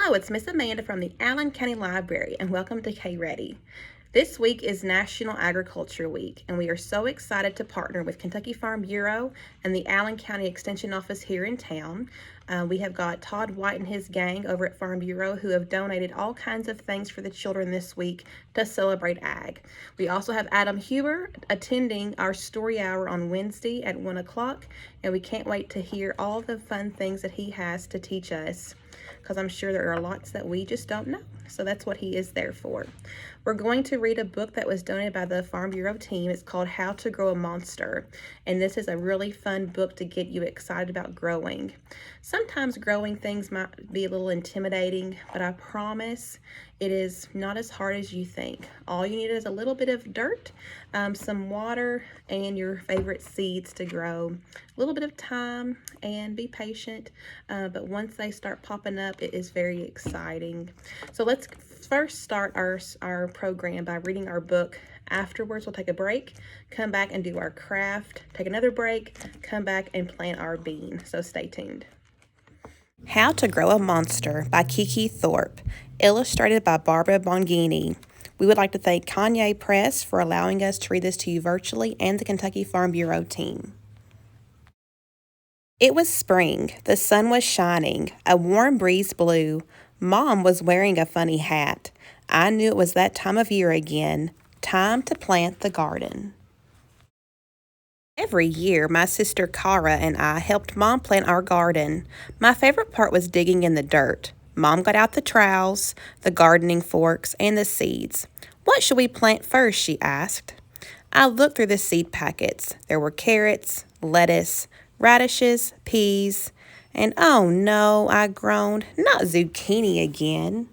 Hello, it's Miss Amanda from the Allen County Library, and welcome to K-Ready. This week is National Agriculture Week, and we are so excited to partner with Kentucky Farm Bureau and the Allen County Extension Office here in town. We have got Todd White and his gang over at Farm Bureau who have donated all kinds of things for the children this week to celebrate ag. We also have Adam Huber attending our story hour on Wednesday at 1 o'clock, and we can't wait to hear all the fun things that he has to teach us, because I'm sure there are lots that we just don't know. So that's what he is there for. We're going to read a book that was donated by the Farm Bureau team. It's called How to Grow a Monster. And this is a really fun book to get you excited about growing. Sometimes growing things might be a little intimidating, but I promise it is not as hard as you think. All you need is a little bit of dirt, some water, and your favorite seeds to grow. A little bit of time and be patient, but once they start popping up, it is very exciting. So let's first start our program by reading our book. Afterwards, we'll take a break, come back and do our craft, take another break, come back and plant our bean. So stay tuned. How to Grow a Monster by Kiki Thorpe, illustrated by Barbara Bongini. We would like to thank Kanye Press for allowing us to read this to you virtually, and the Kentucky Farm Bureau team. It was spring. The sun was shining. A warm breeze blew. Mom was wearing a funny hat. I knew it was that time of year again. Time to plant the garden. Every year, my sister Cara and I helped Mom plant our garden. My favorite part was digging in the dirt. Mom got out the trowels, the gardening forks, and the seeds. What should we plant first, she asked. I looked through the seed packets. There were carrots, lettuce, radishes, peas, and oh no, I groaned, not zucchini again.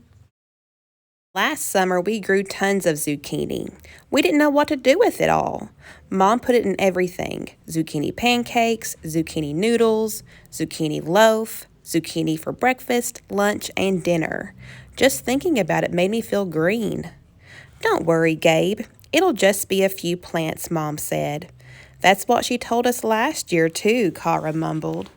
Last summer, we grew tons of zucchini. We didn't know what to do with it all. Mom put it in everything: zucchini pancakes, zucchini noodles, zucchini loaf, zucchini for breakfast, lunch, and dinner. Just thinking about it made me feel green. Don't worry, Gabe. It'll just be a few plants, Mom said. That's what she told us last year, too, Cara mumbled.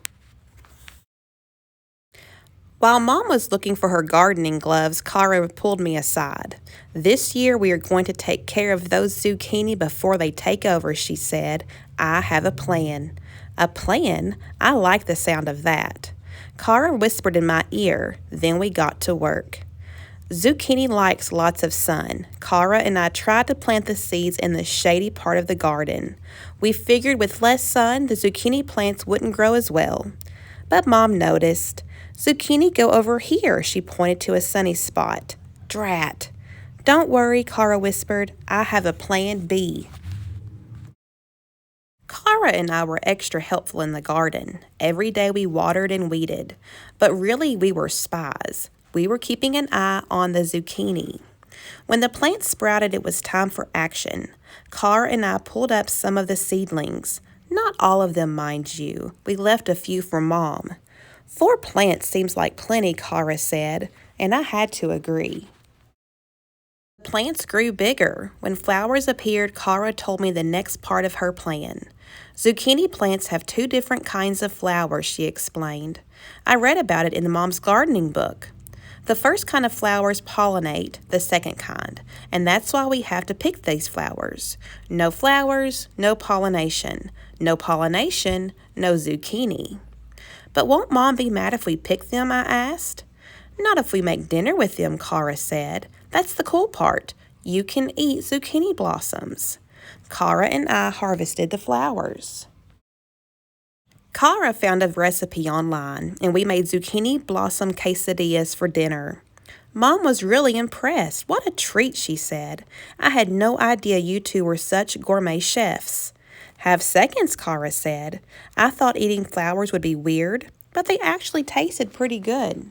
While Mom was looking for her gardening gloves, Cara pulled me aside. This year we are going to take care of those zucchini before they take over, she said. I have a plan. A plan? I like the sound of that. Cara whispered in my ear. Then we got to work. Zucchini likes lots of sun. Cara and I tried to plant the seeds in the shady part of the garden. We figured with less sun, the zucchini plants wouldn't grow as well. But Mom noticed. Zucchini go over here, she pointed to a sunny spot. Drat. Don't worry, Cara whispered. I have a plan B. Cara and I were extra helpful in the garden. Every day we watered and weeded. But really we were spies. We were keeping an eye on the zucchini. When the plants sprouted, it was time for action. Cara and I pulled up some of the seedlings. Not all of them, mind you. We left a few for Mom. 4 plants seems like plenty, Cara said, and I had to agree. The plants grew bigger. When flowers appeared, Cara told me the next part of her plan. Zucchini plants have 2 different kinds of flowers, she explained. I read about it in the Mom's gardening book. The first kind of flowers pollinate the second kind, and that's why we have to pick these flowers. No flowers, no pollination. No pollination, no zucchini. But won't Mom be mad if we pick them, I asked. Not if we make dinner with them, Cara said. That's the cool part. You can eat zucchini blossoms. Cara and I harvested the flowers. Cara found a recipe online, and we made zucchini blossom quesadillas for dinner. Mom was really impressed. What a treat, she said. I had no idea you two were such gourmet chefs. Have seconds, Cara said. I thought eating flowers would be weird, but they actually tasted pretty good.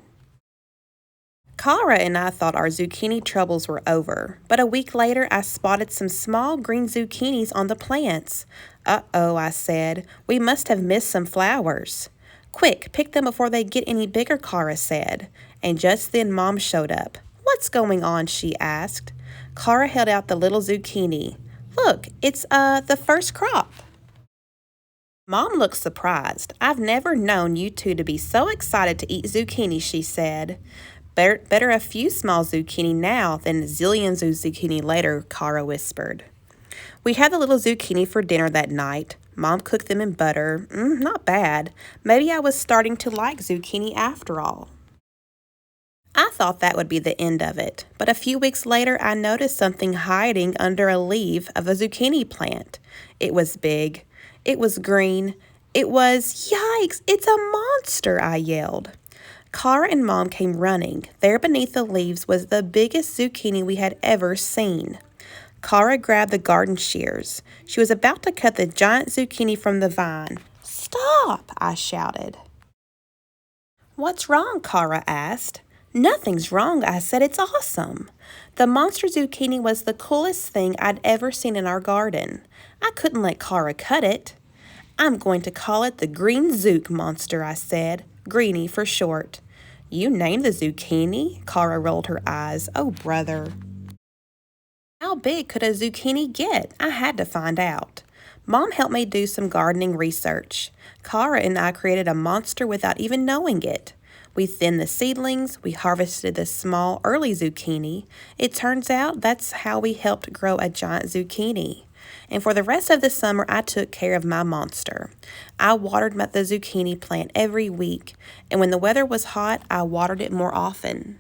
Cara and I thought our zucchini troubles were over, but a week later I spotted some small green zucchinis on the plants. Uh-oh, I said. We must have missed some flowers. Quick, pick them before they get any bigger, Cara said. And just then Mom showed up. What's going on, she asked. Cara held out the little zucchini. Look, it's the first crop. Mom looked surprised. I've never known you two to be so excited to eat zucchini, she said. Better a few small zucchini now than zillions of zucchini later, Kara whispered. We had the little zucchini for dinner that night. Mom cooked them in butter. Not bad. Maybe I was starting to like zucchini after all. I thought that would be the end of it, but a few weeks later I noticed something hiding under a leaf of a zucchini plant. It was big. It was green. It was, yikes, it's a monster, I yelled. Kara and Mom came running. There beneath the leaves was the biggest zucchini we had ever seen. Kara grabbed the garden shears. She was about to cut the giant zucchini from the vine. Stop, I shouted. What's wrong? Kara asked. Nothing's wrong, I said. It's awesome. The monster zucchini was the coolest thing I'd ever seen in our garden. I couldn't let Kara cut it. I'm going to call it the Green Zook Monster, I said. Greenie for short. You named the zucchini? Kara rolled her eyes. Oh, brother. How big could a zucchini get? I had to find out. Mom helped me do some gardening research. Kara and I created a monster without even knowing it. We thinned the seedlings, we harvested the small early zucchini. It turns out that's how we helped grow a giant zucchini. And for the rest of the summer, I took care of my monster. I watered the zucchini plant every week, and when the weather was hot, I watered it more often.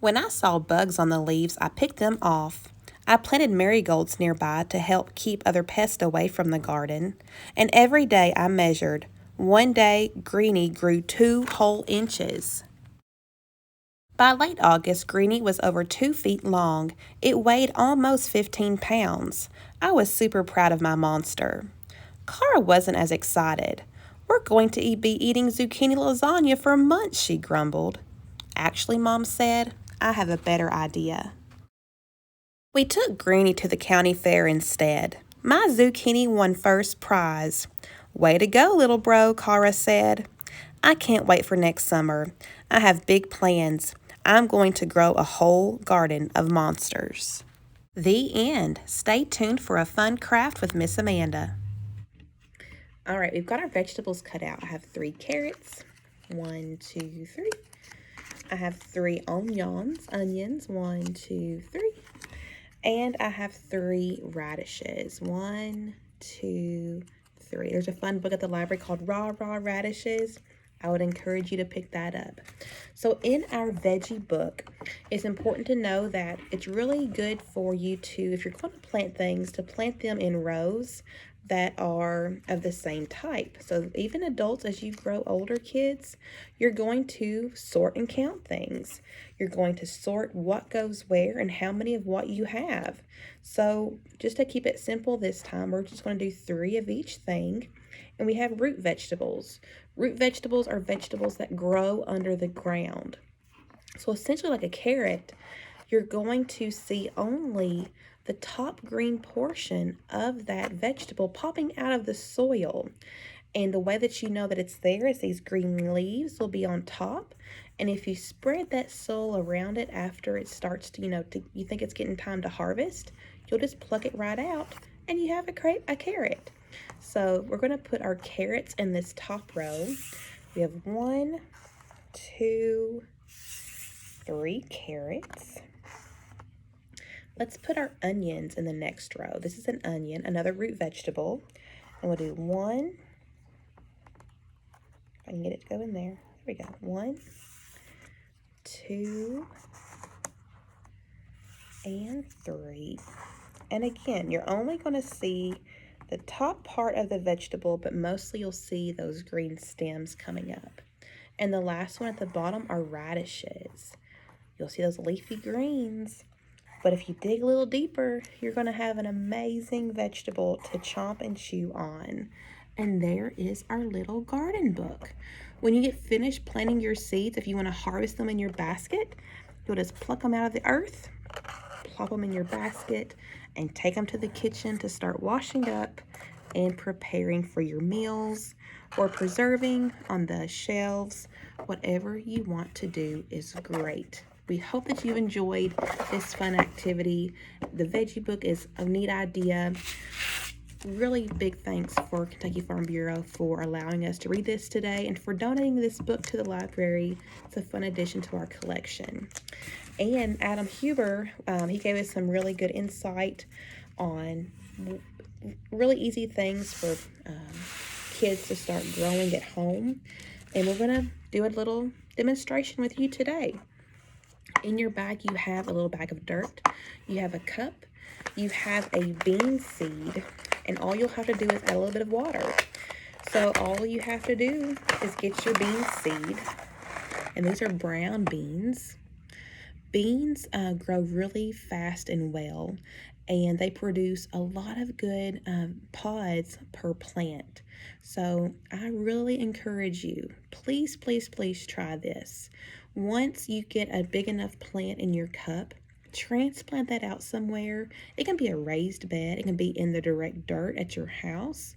When I saw bugs on the leaves, I picked them off. I planted marigolds nearby to help keep other pests away from the garden, and every day I measured. One day, Greenie grew 2 whole inches. By late August, Greenie was over 2 feet long. It weighed almost 15 pounds. I was super proud of my monster. Kara wasn't as excited. We're going to be eating zucchini lasagna for months, she grumbled. Actually, Mom said, I have a better idea. We took Greenie to the county fair instead. My zucchini won first prize. Way to go, little bro, Kara said. I can't wait for next summer. I have big plans. I'm going to grow a whole garden of monsters. The end. Stay tuned for a fun craft with Miss Amanda. All right, we've got our vegetables cut out. I have 3 carrots. 1, 2, 3. I have 3 onions. 1, 2, 3. And I have 3 radishes. 1, 2, 3. There's a fun book at the library called Raw Radishes. I would encourage you to pick that up. So in our veggie book, it's important to know that it's really good for you to, if you're going to plant things, to plant them in rows that are of the same type. So even adults, as you grow older, kids, you're going to sort and count things. You're going to sort what goes where and how many of what you have. So just to keep it simple this time, we're just going to do 3 of each thing. And we have root vegetables. Root vegetables are vegetables that grow under the ground. So essentially like a carrot, you're going to see only the top green portion of that vegetable popping out of the soil. And the way that you know that it's there is these green leaves will be on top. And if you spread that soil around it after it starts to, you think it's getting time to harvest, you'll just pluck it right out and you have a carrot. So we're going to put our carrots in this top row. We have 1, 2, 3 carrots. Let's put our onions in the next row. This is an onion, another root vegetable. And we'll do 1. If I can get it to go in there. There we go. 1, 2, and 3. And again, you're only going to see the top part of the vegetable, but mostly you'll see those green stems coming up. And the last one at the bottom are radishes. You'll see those leafy greens. But if you dig a little deeper, you're going to have an amazing vegetable to chomp and chew on. And there is our little garden book. When you get finished planting your seeds, if you want to harvest them in your basket, you'll just pluck them out of the earth, plop them in your basket, and take them to the kitchen to start washing up and preparing for your meals or preserving on the shelves. Whatever you want to do is great. We hope that you enjoyed this fun activity. The veggie book is a neat idea. really big thanks for Kentucky Farm Bureau for allowing us to read this today and for donating this book to the library. It's a fun addition to our collection. And Adam Huber, he gave us some really good insight on really easy things for kids to start growing at home. And we're going to do a little demonstration with you today. In your bag, you have a little bag of dirt, you have a cup, you have a bean seed, and all you'll have to do is add a little bit of water. So all you have to do is get your bean seed, and these are brown beans. Beans grow really fast and well, and they produce a lot of good pods per plant. So I really encourage you, please, please, please try this. Once you get a big enough plant in your cup, transplant that out somewhere. It can be a raised bed, it can be in the direct dirt at your house,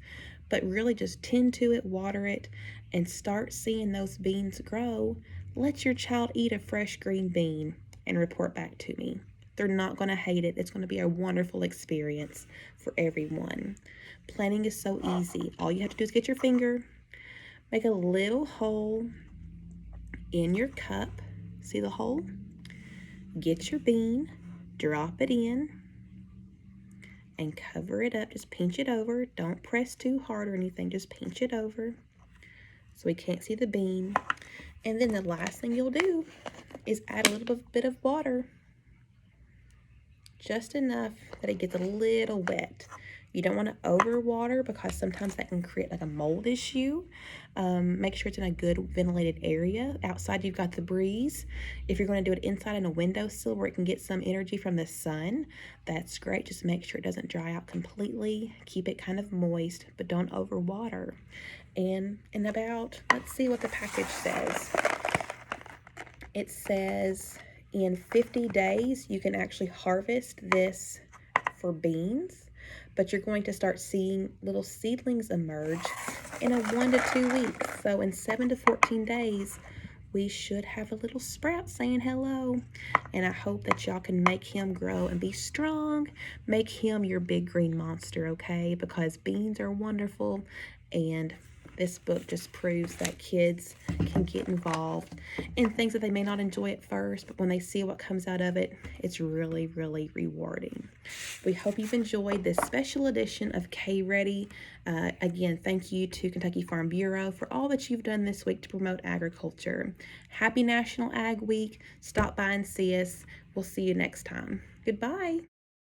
but really just tend to it, water it, and start seeing those beans grow. Let your child eat a fresh green bean and report back to me. They're not going to hate it. It's going to be a wonderful experience for everyone. Planting is so easy. All you have to do is get your finger, make a little hole in your cup. See the hole? Get your bean, drop it in, and cover it up. Just pinch it over. Don't press too hard or anything. Just pinch it over so we can't see the bean. And then the last thing you'll do is add a little bit of water, just enough that it gets a little wet. You don't want to overwater because sometimes that can create like a mold issue. Make sure it's in a good ventilated area. Outside you've got the breeze. If you're going to do it inside in a windowsill where it can get some energy from the sun, that's great. Just make sure it doesn't dry out completely. Keep it kind of moist, but don't overwater. And in about, let's see what the package says. It says in 50 days you can actually harvest this for beans, but you're going to start seeing little seedlings emerge in a 1 to 2 weeks. So in 7 to 14 days, we should have a little sprout saying hello. And I hope that y'all can make him grow and be strong. Make him your big green monster, okay? Because beans are wonderful, and this book just proves that kids can get involved in things that they may not enjoy at first, but when they see what comes out of it, it's really, really rewarding. We hope you've enjoyed this special edition of K-Ready. Again, thank you to Kentucky Farm Bureau for all that you've done this week to promote agriculture. Happy National Ag Week. Stop by and see us. We'll see you next time. Goodbye.